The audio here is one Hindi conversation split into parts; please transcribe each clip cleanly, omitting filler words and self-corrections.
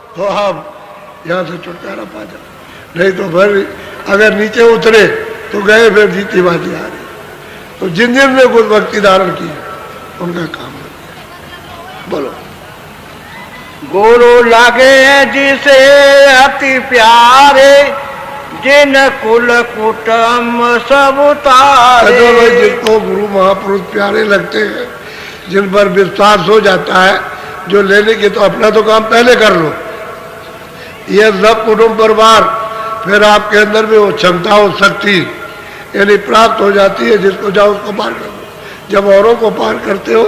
तो आप यहाँ से छुटकारा पा जाओ, नहीं तो फिर अगर नीचे उतरे तो गए, फिर जीती बाजी आ रही। तो जिन जिन ने कुछ भक्ति धारण की उनका काम हो गया। बोलो। गुरु लगे जिसे अति प्यारे, जिन कुल कुटुंब सब उतारे। भाई जिनको गुरु महापुरुष प्यारे लगते हैं, जिन पर विश्वास हो जाता है, जो लेने के, तो अपना तो काम पहले कर लो। ये सब कुटुंब परिवार, फिर आपके अंदर में वो क्षमता हो, शक्ति यानी प्राप्त हो जाती है। जिसको जाओ उसको पार कर दो। जब औरों को पार करते हो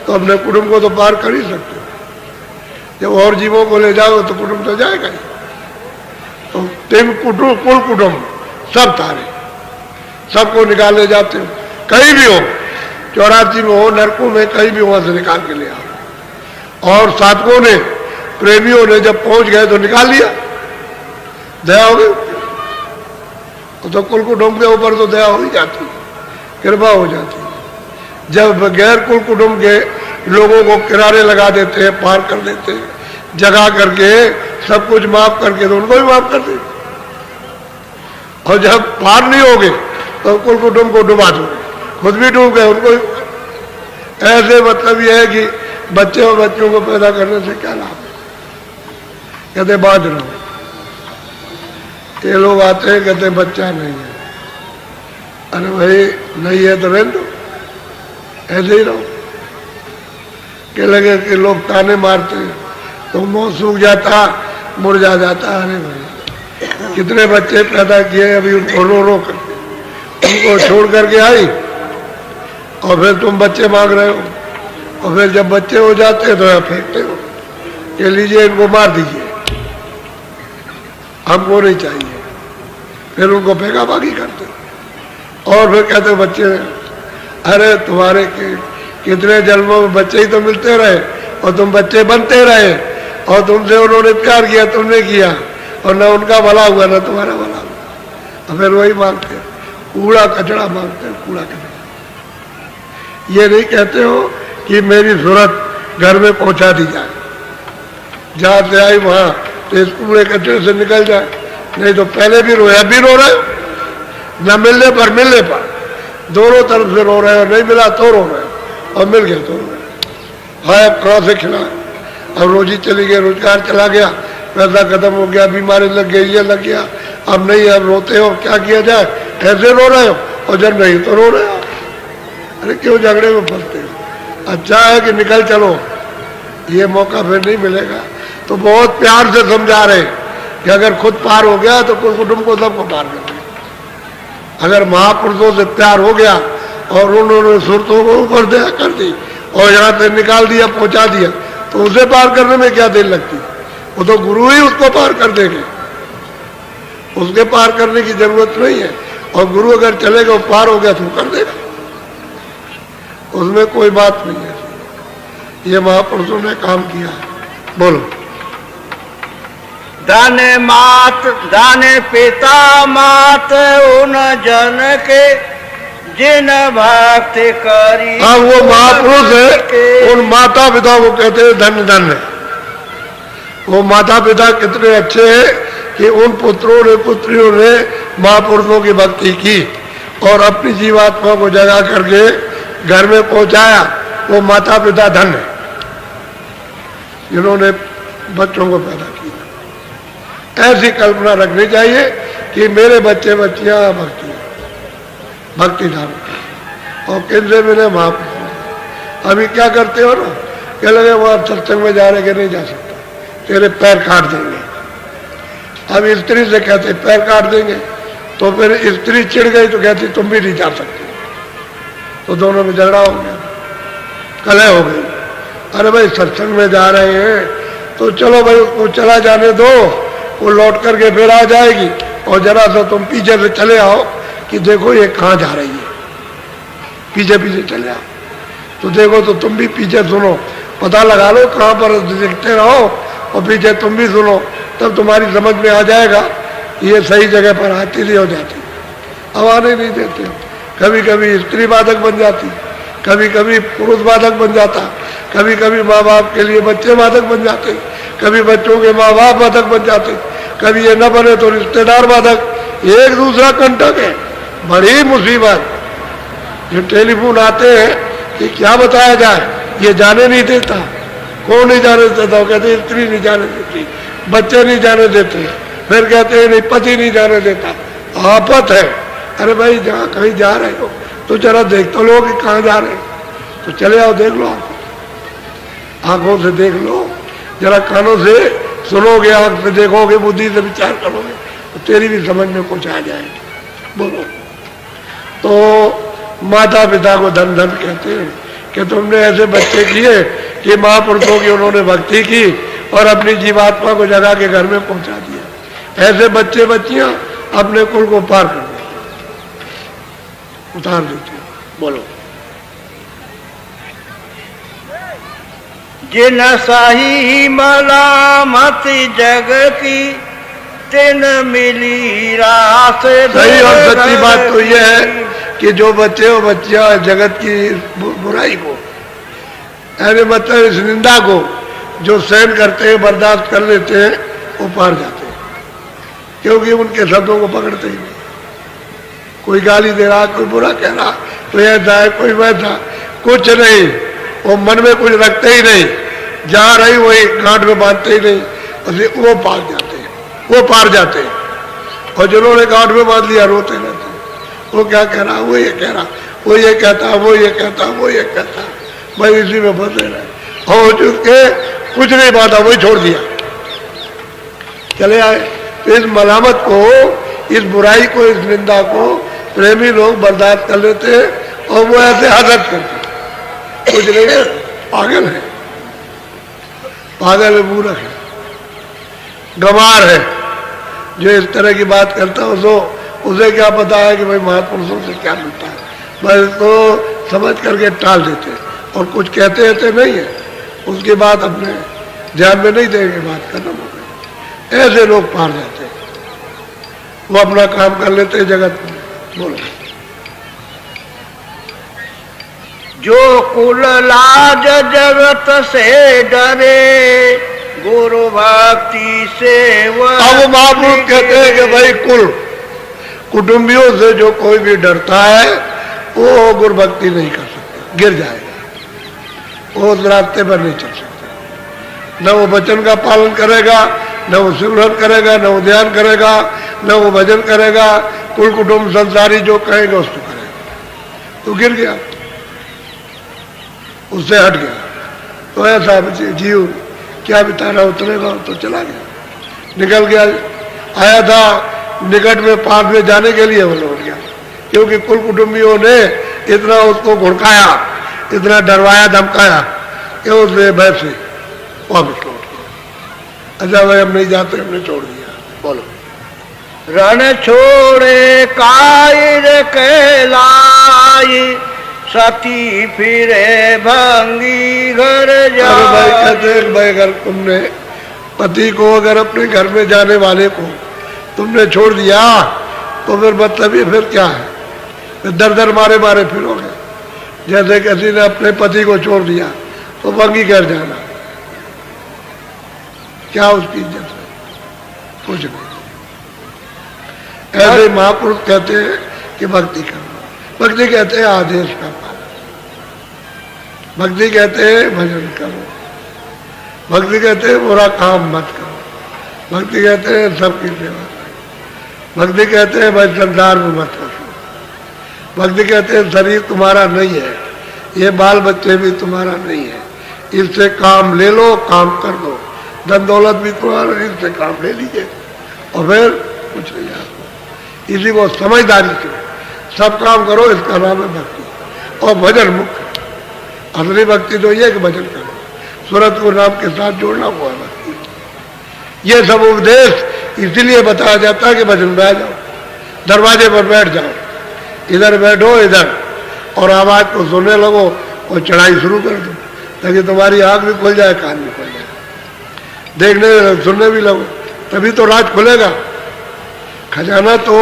तो अपने कुटुंब को तो पार कर ही सकते हो। जब और जीवों को ले जाओ तो कुटुंब तो जाएगा ही। तो तीन कुटुंब, कुल कुटुंब सब तारे, सबको निकाल ले जाते हो, कहीं भी हो, 84 में हो, नरकों में, कहीं भी वहां से निकाल के ले आओ। और साधकों ने, प्रेमियों ने जब पहुंच गए तो निकाल लिया, दया हो गई। तो कुल कुटुंब के ऊपर तो दया हो ही जाती, कृपा हो जाती। जब गैर कुल कुटुंब के लोगों को किनारे लगा देते हैं, पार कर देते हैं, जगा करके सब कुछ माफ करके, तो उनको भी माफ कर देते। और जब पार नहीं होगे तो कुल कुटुंब को डुबा दो, खुद भी डूब गए, उनको ऐसे। मतलब यह है कि बच्चे और बच्चों को पैदा करने से क्या लाभ है? कहते बांध रहो। ये लोग आते हैं, कहते बच्चा नहीं है। अरे भाई नहीं है तो रहने दो, ऐसे ही रहो। के लगे कि लोग ताने मारते हैं तो मुंह सूख जाता, मुरझा जाता। अरे भाई कितने बच्चे पैदा किए, अभी उनको रो रो करके उनको छोड़ करके आई, और फिर तुम बच्चे मांग रहे हो। और फिर जब बच्चे हो जाते हैं तो यहाँ फेंकते हो कि लीजिए इनको मार दीजिए, हमको नहीं चाहिए। फिर उनको फेंका बागी करते और फिर कहते बच्चे, अरे तुम्हारे कितने जन्मों में बच्चे ही तो मिलते रहे और तुम बच्चे बनते रहे, और तुमसे उन्होंने प्यार किया, तुमने किया, और न उनका भला हुआ न तुम्हारा भला हुआ। और फिर वही मांगते, कूड़ा कचड़ा मांगते हैं, कूड़ा कचड़ा। ये नहीं कहते हो कि मेरी जरूरत घर में पहुंचा दी जाए, जहां से आई वहां तो इस कूड़े कचरे से निकल जाए। नहीं तो पहले भी रोया, अभी रो रहे हो, न मिलने पर दोनों तरफ से रो रहे हो, नहीं मिला तो रो रहे हो, और मिल गया तो रो रहे हो। हाय अब कहाँ से खिलाए, अब रोजी चली गई, रोजगार चला गया, पैसा खत्म हो गया, बीमारी लग गई, ये लग गया, अब नहीं, अब रोते हो, क्या किया जाए, ऐसे रो रहे हो, और जब नहीं तो रो रहे हो। अरे क्यों झगड़े में फंसते हो? अच्छा है कि निकल चलो, ये मौका फिर नहीं मिलेगा। तो बहुत प्यार से समझा रहे कि अगर खुद पार हो गया तो कुल कुटुंब को सबको पार कर दे। अगर महापुरुषों से प्यार हो गया और उन्होंने सुरतों को ऊपर दया कर दी और यहाँ से निकाल दिया, पहुंचा दिया, तो उसे पार करने में क्या देर लगती? वो तो गुरु ही उसको पार कर देंगे, उसके पार करने की जरूरत नहीं है। और गुरु अगर चलेगा, पार हो गया तो कर देगा, उसमें कोई बात नहीं है। ये महापुरुषों ने काम किया है। बोलो। धन मात धन पिता मात उन जन के, जिन भक्ति करी। हाँ, वो महापुरुष है, उन माता पिता को कहते हैं धन धन है। वो माता पिता कितने अच्छे हैं कि उन पुत्रों ने पुत्रियों ने महापुरुषों की भक्ति की और अपनी जीवात्मा को जगा करके घर में पहुंचाया। वो माता पिता धन है जिन्होंने बच्चों को पैदा किया। ऐसी कल्पना रखनी चाहिए कि मेरे बच्चे बच्चियां भक्ति धारण, और किनसे मिले महापुरुष। अभी क्या करते हो ना, क्या लगे वो आप सत्संग में जा रहे कि नहीं जा सकते, तेरे पैर काट देंगे। अब स्त्री से कहते पैर काट देंगे, तो फिर स्त्री चिढ़ गई तो कहती तुम भी नहीं जा सकते, तो दोनों में झगड़ा हो गया, कलह हो गई। अरे भाई सत्संग में जा रहे हैं तो चलो भाई उसको चला जाने दो, वो लौट करके फिर आ जाएगी, और जरा सा तुम पीछे से चले आओ कि देखो ये कहाँ जा रही है, पीछे पीछे चले आओ तो देखो, तो तुम भी पीछे सुनो, पता लगा लो कहाँ पर देखते रहो, और पीछे तुम भी सुनो, तब तुम्हारी समझ में आ जाएगा ये सही जगह पर आती नहीं हो जाती। अब आने नहीं देते, कभी कभी स्त्री बाधक बन जाती, कभी कभी पुरुष बाधक बन जाता, कभी कभी माँ बाप के लिए बच्चे बाधक बन जाते, कभी बच्चों के माँ बाप बाधक बन जाते, कभी ये न बने तो रिश्तेदार बाधक, एक दूसरा कंटक है, बड़ी मुसीबत। जो टेलीफोन आते हैं कि क्या बताया जाए, ये जाने नहीं देता। कौन नहीं जाने देता? कहते स्त्री नहीं जाने देती, बच्चे नहीं जाने देते, फिर कहते हैं नहीं पति नहीं जाने देता। आफत है। अरे भाई जहाँ कहीं जा रहे हो तो जरा देख तो लो कि कहाँ जा रहे हो, तो चले आओ देख लो, आंखों से देख लो, जरा कानों से सुनोगे, आंख से देखोगे, बुद्धि से विचार करोगे तो तेरी भी समझ में कुछ आ जाएगा। बोलो। तो माता पिता को धन धन कहते हैं कि तुमने ऐसे बच्चे किए कि महापुरुषों की उन्होंने भक्ति की और अपनी जीवात्मा को जगा के घर में पहुंचा दिया। ऐसे बच्चे बच्चियां अपने कुल को पार कर देते, उतार देते। बोलो। जिन सही मलामत जग की तिन मिली रास। सही और सच्ची बात तो यह है कि जो बच्चे और बच्चियां जगत की बुराई को, यानी मतलब इस निंदा को जो सहन करते हैं, बर्दाश्त कर लेते हैं, वो पार जाते हैं, क्योंकि उनके शब्दों को पकड़ते ही नहीं। कोई गाली दे रहा, कोई बुरा कह रहा, कोई ऐसा है, कोई वैसा, कुछ नहीं, वो मन में कुछ रखते ही नहीं, जहां रही वही गांठ में बांधते ही नहीं, वो पार जाते हैं, वो पार जाते हैं। और जिन्होंने गांठ में बांध लिया रोते रहते हैं, वो क्या कह रहा, वो ये कह रहा, वो ये कहता, वो ये कहता, वो ये कहता, भाई इसी में फंसे रहे। और जिसके कुछ नहीं बांधा वही छोड़ दिया, चले आए। तो इस मलामत को, इस बुराई को, इस निंदा को प्रेमी लोग बर्दाश्त कर लेते हैं और वो ऐसे हसरत करते। कुछ नहीं है, पागल है, पागल है, मूर्ख है, गंवार है। जो इस तरह की बात करता है तो उसे क्या पता है कि भाई महापुरुषों से क्या मिलता है, बस तो समझ करके टाल देते और कुछ कहते रहते नहीं है, उसके बाद अपने ध्यान में नहीं देंगे, बात खत्म हो गई। ऐसे लोग पार जाते हैं, वो अपना काम कर लेते हैं जगत में। बोलो। जो कुल लाज जगत से डरे गुरु भक्ति से। अब महापुरुष कहते हैं कि भाई कुल कुटुंबियों से जो कोई भी डरता है वो गुरु भक्ति नहीं कर सकता, गिर जाएगा, वो उस रास्ते पर नहीं चल सकता। न वो वचन का पालन करेगा, न वो सिमरन करेगा, न वो ध्यान करेगा, न वो भजन करेगा, कुल कुटुंब संसारी जो कहेगा उसको करेगा, तो गिर गया, उससे हट गया। तो ऐसा जीव क्या बिताना, उतरेगा तो चला गया, निकल गया। आया था निकट में, पास में जाने के लिए वो लौट गया, क्योंकि कुल कुटुंबियों ने इतना उसको घुड़काया, इतना डरवाया धमकाया कि उसने भय से वापस लौट गया। अच्छा भाई हम नहीं जाते, हमने छोड़ दिया। बोलो। रण छोड़े कायर कहलाई सती फिरे भंगी घर जा। अरे भाई कहते हैं भाई अगर तुमने पति को, अगर अपने घर में जाने वाले को तुमने छोड़ दिया तो फिर मतलब ये फिर क्या है, फिर दर दर मारे मारे फिरोगे। जैसे किसी ने अपने पति को छोड़ दिया तो भंगी घर जाना, क्या उसकी इज्जत है, कुछ नहीं। ऐसे महापुरुष कहते हैं कि भक्ति करना, भक्ति कहते हैं आदेश का पालन, भक्ति कहते हैं भजन करो, भक्ति कहते हैं बुरा काम मत करो, भक्ति कहते हैं सबकी सेवा करो, भक्ति कहते हैं भाई संसार में मत फंसो, भक्ति कहते हैं शरीर तुम्हारा नहीं है, ये बाल बच्चे भी तुम्हारा नहीं है, इससे काम ले लो, काम कर दो, धन दौलत भी तुम्हारा, इससे काम ले लीजिए और फिर कुछ नहीं आपको। इसी को समझदारी से सब काम करो, इसका नाम है भक्ति। और भजन मुख्य, असली भक्ति तो ये कि भजन करो, सूरत को नाम के साथ जोड़ना हुआ है भक्ति। ये सब उपदेश इसीलिए बताया जाता है कि भजन में आ जाओ, दरवाजे पर बैठ जाओ, इधर बैठो इधर, और आवाज को सुनने लगो और चढ़ाई शुरू कर दो, ताकि तुम्हारी आंख भी खुल जाए, कान भी खुल जाए, देखने सुनने भी लगो, तभी तो राज खुलेगा। खजाना तो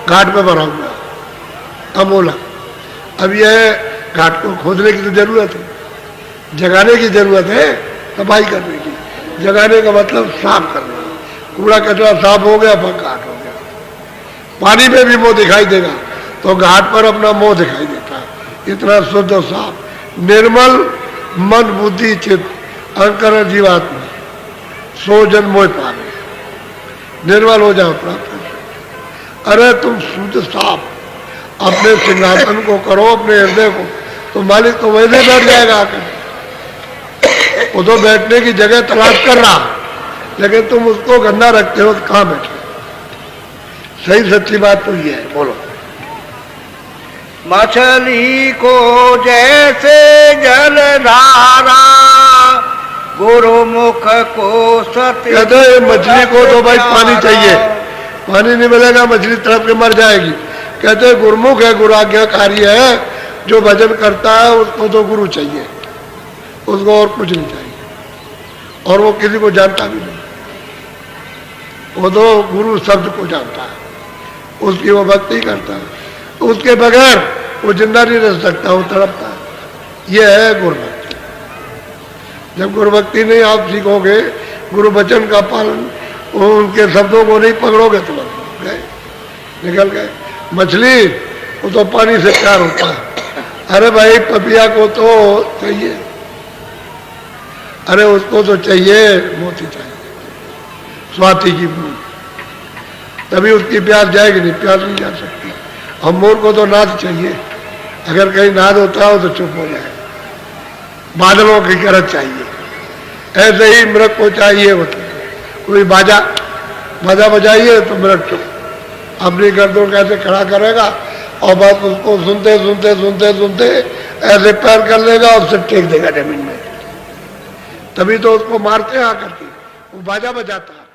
घाट पे भरा हुआ अमोला, अब यह घाट को खोदने की तो जरूरत है, जगाने की जरूरत है, सफाई करने की। जगाने का मतलब साफ करना। कूड़ा कचरा साफ हो गया, फिर घाट हो गया। पानी में भी मुंह दिखाई देगा तो घाट पर अपना मुंह दिखाई देता है। इतना शुद्ध और साफ निर्मल मन बुद्धि चित्त अंकर जीवात्मा सो जन मोह पावे। निर्मल हो जाओ प्राप्त। अरे तुम शुद्ध साफ अपने सिंहासन को करो, अपने हृदय को, तो मालिक तो वैसे बैठ जाएगा आकर। वो तो बैठने की जगह तलाश कर रहा, लेकिन तुम उसको गंदा रखते हो तो कहां बैठे। सही सच्ची बात तो ये है। बोलो। मछली को जैसे जलधारा गुरुमुख को सत्य। कहते हैं मछली को तो भाई पानी चाहिए, पानी नहीं मिलेगा मछली तड़प के मर जाएगी। कहते हैं गुरुमुख है, गुरु आज्ञाकारी है, जो भजन करता है उसको तो गुरु चाहिए, उसको और कुछ नहीं चाहिए। और वो किसी को जानता भी नहीं, वो तो गुरु शब्द को जानता है, उसकी वो भक्ति करता है। उसके बगैर वो जिंदा नहीं रह सकता, वो तड़पता है। ये है गुरु भक्ति। जब गुरु भक्ति नहीं आप सीखोगे, गुरु वचन का पालन, उनके शब्दों को नहीं पकड़ोगे तो गए, निकल गए। मछली वो तो पानी से प्यार होता है। अरे भाई पपिया को तो चाहिए, अरे उसको तो चाहिए मोती चाहिए, स्वाति की बूंद, तभी उसकी प्यास जाएगी, नहीं प्यास नहीं जा सकती। हम मोर को तो नाद चाहिए, अगर कहीं नाद होता हो तो चुप हो जाए, बादलों की गरज चाहिए। ऐसे ही मृग को चाहिए होता है, कोई बाजा बजाइए तो मृग चुप, अपनी गर्दन कैसे खड़ा करेगा और बस उसको सुनते सुनते सुनते सुनते ऐसे पैर कर लेगा और सिर टेक देगा जमीन में। तभी तो उसको मारते हैं आकर के, वो बाजा बजाता है।